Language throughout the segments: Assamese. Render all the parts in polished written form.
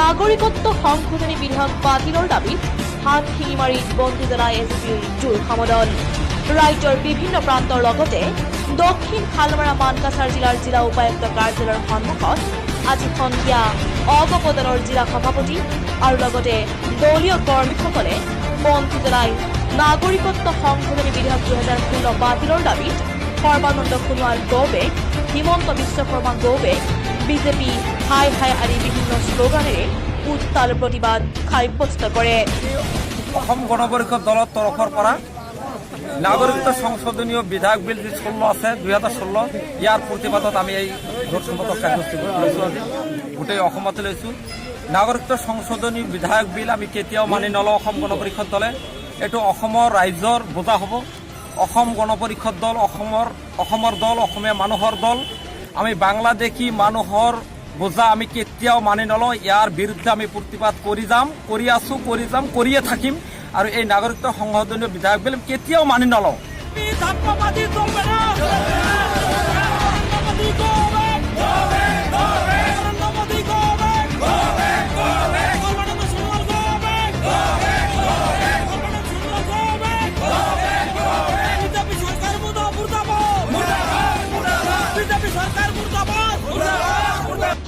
নাগৰিকত্ব সংশোধনী বিধেয়ক বাতিলৰ দাবীত হাত শিঙিমাৰীত বন্তি জ্বলাই এছপিৰ জোৰ সমদল। ৰাজ্যৰ বিভিন্ন প্ৰান্তৰ লগতে দক্ষিণ শালমাৰা মানকাছাৰ জিলাৰ জিলা উপায়ুক্ত কাৰ্যালয়ৰ সন্মুখত আজি সন্ধিয়া অগপ দলৰ জিলা সভাপতি আৰু লগতে দলীয় কৰ্মীসকলে বন্তি জ্বলাই নাগৰিকত্ব সংশোধনী বিধেয়ক 2016 বাতিলৰ দাবীত সৰ্বানন্দ সোণোৱাল গৌবে, হিমন্ত বিশ্ব শৰ্মা গৌবে, বিজেপি হাই হাই আদি বিভিন্ন শ্লোগানেৰে উত্তাল প্ৰতিবাদ সাব্যস্ত কৰে। অসম গণ পৰিষদ দলৰ তৰফৰ পৰা নাগৰিকত্ব সংশোধনীয় বিধায়ক বিল যি 16 আছে 2016 ইয়াৰ প্ৰতিবাদত আমি এই ঘোষণাপত্ৰ কাৰ্যসূচী গোটেই অসমতে লৈছোঁ। নাগৰিকত্ব সংশোধনী বিধায়ক বিল আমি কেতিয়াও মানি নলওঁ। অসম গণ পৰিষদ দলে এইটো অসমৰ ৰাইজৰ বোজা হ'ব। অসম গণ পৰিষদ দল অসমৰ দল, অসমীয়া মানুহৰ দল। আমি বাংলাদেশী মানুহৰ বোজা আমি কেতিয়াও মানি নলওঁ। ইয়াৰ বিৰুদ্ধে আমি প্ৰতিবাদ কৰি যাম, কৰি আছোঁ, কৰি যাম, কৰিয়ে থাকিম। আৰু এই নাগৰিকত্ব সংশোধনীয় বিধায়ক বিল কেতিয়াও মানি নলওঁ।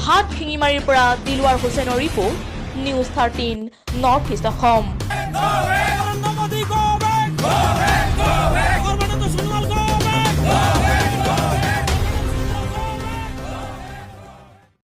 হাত শিঙিমাৰীৰ পৰা দিলৱাৰ হুছেইনৰ report, news 13 north east Assam.